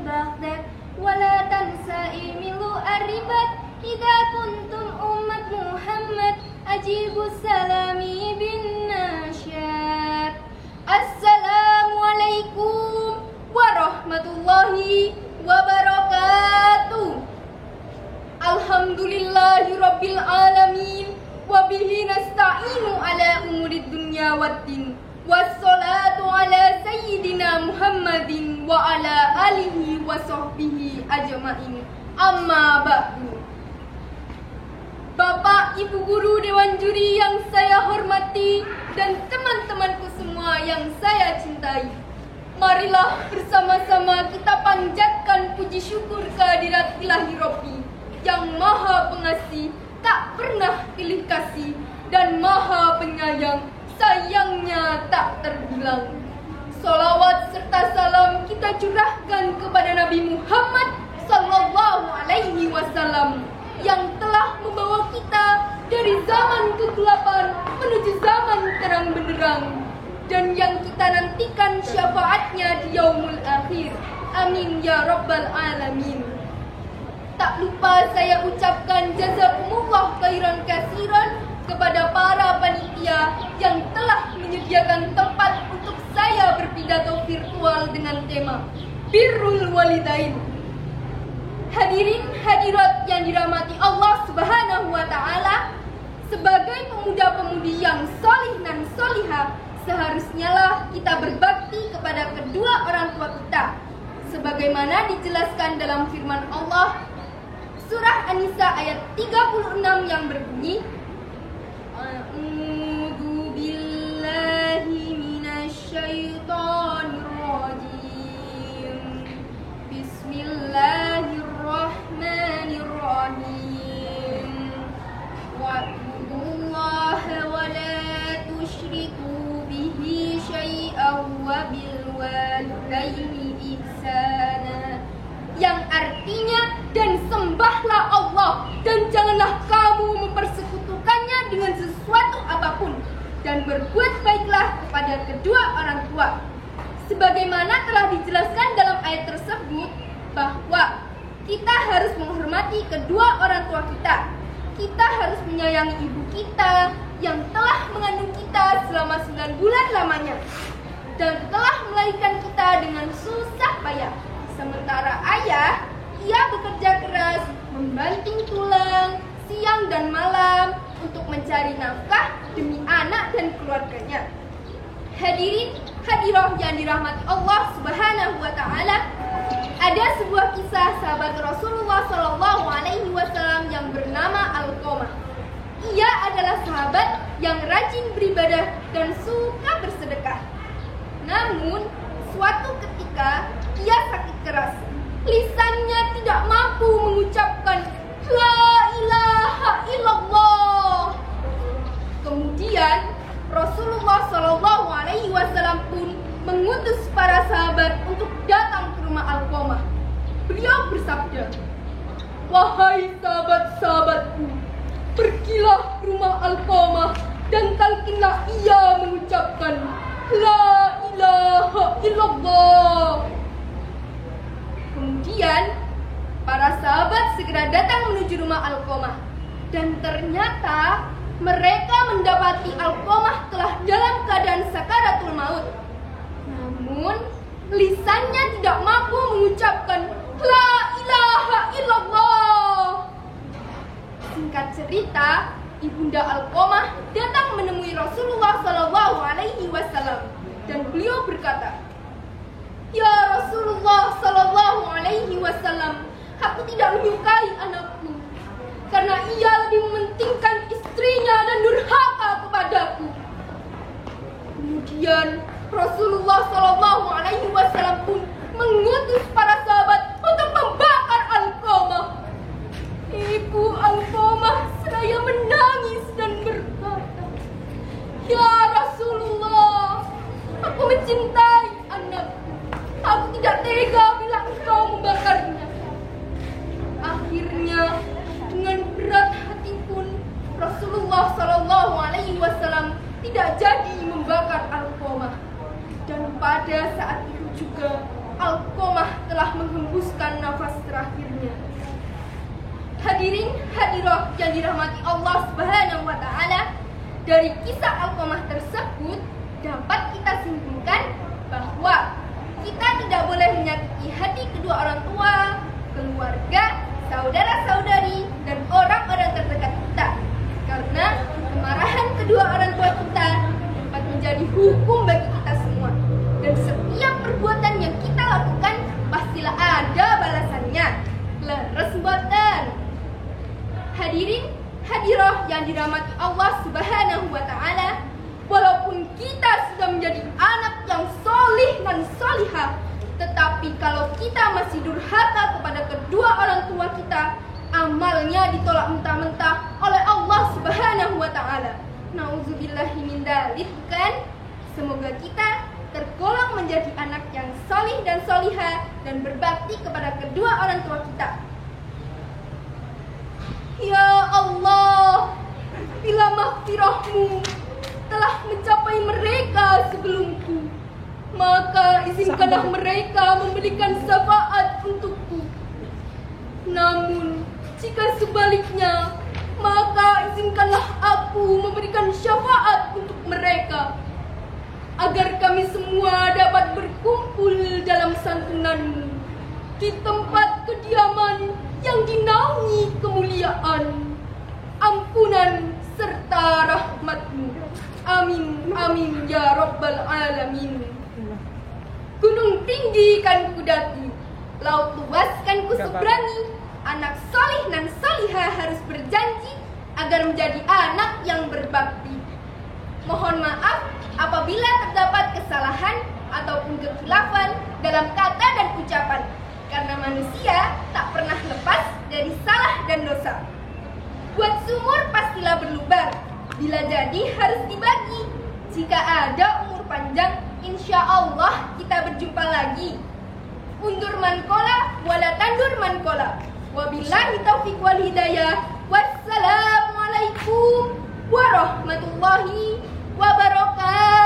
بغداد ولا تنسى إيميلو الرباط إذا كنتم أمة محمد أجيبوا السلام بالنشاط السلام عليكم ورحمة الله وبركاته Alhamdulillahi Rabbil Alamin Wabihi nasta'inu ala umurid dunya waddin Wassalatu ala Sayyidina Muhammadin Wa ala alihi wa sahbihi ajma'in Amma ba'du. Bapak, Ibu Guru, Dewan Juri yang saya hormati Dan teman-temanku semua yang saya cintai, marilah bersama-sama kita panjatkan puji syukur kehadirat Ilahi Rabbi yang maha pengasih, tak pernah pilih kasih, dan maha penyayang, sayangnya tak terbilang. Salawat serta salam kita curahkan kepada Nabi Muhammad Sallallahu Alaihi Wasallam yang telah membawa kita dari zaman kegelapan menuju zaman terang benderang, dan yang kita nantikan syafaatnya di yaumul akhir. Amin ya rabbal alamin. Tak lupa saya ucapkan jazakumullah khairan katsiran kepada para panitia yang telah menyediakan tempat untuk saya berpidato virtual dengan tema Birrul Walidain. Hadirin hadirat yang dirahmati Allah Subhanahu wa taala, sebagai pemuda-pemudi yang solih dan solihah, seharusnya lah kita berbakti kepada kedua orang tua kita, sebagaimana dijelaskan dalam firman Allah Surah An-Nisa ayat 36 yang berbunyi A'udzu billahi minasyaitonir rajim. Bismillahirrahmanirrahim. Wa'budullaha wa la tusyriku bihi syai'an wa bil walidaini ihsana, yang artinya dan sembahlah Allah dan janganlah kamu mempersekutukannya dengan sesuatu apapun, dan berbuat baiklah kepada kedua orang tua. Sebagaimana telah dijelaskan dalam ayat tersebut bahwa kita harus menghormati kedua orang tua kita. Kita harus menyayangi ibu kita yang telah mengandung kita selama 9 bulan lamanya dan telah melahirkan kita dengan susah payah. Sementara ayah, ia bekerja keras, membanting tulang, siang dan malam untuk mencari nafkah demi anak dan keluarganya. Hadirin hadirah yang dirahmati Allah Subhanahu wa taala, ada sebuah kisah sahabat Rasulullah Sallallahu Alaihi Wasallam yang bernama Alqamah. Ia adalah sahabat yang rajin beribadah dan suka bersedekah. Namun, suatu ketika ia sakit keras. Lisannya tidak mampu mengucapkan La ilaha illallah. Kemudian Rasulullah Shallallahu Alaihi Wasallam pun mengutus para sahabat untuk datang ke rumah Alqamah. Beliau bersabda, "Wahai sahabat-sahabatku, pergilah ke rumah Alqamah dan talkinlah ia mengucapkan La ilaha illallah." Kemudian para sahabat segera datang menuju rumah Alqamah, dan ternyata mereka mendapati Alqamah telah dalam keadaan sakaratul maut. Namun lisannya tidak mampu mengucapkan La ilaha illallah. Singkat cerita, Ibunda Alqamah datang menemui Rasulullah Sallallahu Alaihi Wasallam, dan beliau berkata, "Ya Rasulullah Sallallahu Alaihi Wasallam, aku tidak menyukai anakku karena ia lebih mementingkan istrinya dan durhaka kepadaku." Kemudian Rasulullah Sallallahu Alaihi Wasallam pun mengutus para sahabat untuk membakar Alqamah. Ibu Alqamah seraya menangis dan berkata, "Ya Rasulullah, aku mencintai anakku. Aku tidak tega bila engkau membakarnya." Akhirnya dengan berat hati pun Rasulullah Sallallahu Alaihi Wasallam tidak jadi membakar Alqamah. Dan pada saat itu juga Alqamah telah menghembuskan nafas terakhirnya. Hadirin hadirat yang dirahmati Allah Subhanahu wa taala, dari kisah Alqamah tersebut dapat kita simpulkan bahwa kita tidak boleh menyakiti hati kedua orang tua, keluarga, saudara-saudari, dan orang-orang terdekat kita. Karena kemarahan kedua orang tua kita dapat menjadi hukum bagi kita semua. Dan setiap perbuatan yang kita lakukan pastilah ada balasannya. Leres mboten? Hadirin hadirah yang dirahmati Allah Subhanahu wa taala, walaupun kita sudah menjadi anak yang solih dan solihah, tetapi kalau kita masih durhaka kepada kedua orang tua kita, amalnya ditolak mentah-mentah oleh Allah Subhanahu wa taala. Nauzubillahi min dzalik kan? Semoga kita tergolong menjadi anak yang solih dan solihah dan berbakti kepada kedua orang tua kita. Ya Allah, bila maghfirah-Mu telah mencapai mereka sebelumku, maka izinkanlah mereka memberikan syafaat untukku. Namun, jika sebaliknya, maka izinkanlah aku memberikan syafaat untuk mereka, agar kami semua dapat berkumpul dalam santunan-Mu di tempat kediaman yang dinaungi kemuliaan, ampunan serta rahmat-Mu. Amin, amin ya rabbal alamin. Gunung tinggi kan ku daki, laut luas kan ku seberangi. Anak solih dan solihah harus berjanji agar menjadi anak yang berbakti. Mohon maaf apabila terdapat kesalahan ataupun kekhilafan dalam kata dan ucapan, karena manusia tak pernah lepas dari salah dan dosa. Buat sumur pastilah berlubang, bila jadi harus dibagi. Jika ada umur panjang, insya Allah kita berjumpa lagi. Undur mankola, wala tandur mankola. Wabillahi taufiq wal hidayah. Wassalamualaikum warahmatullahi wabarakatuh.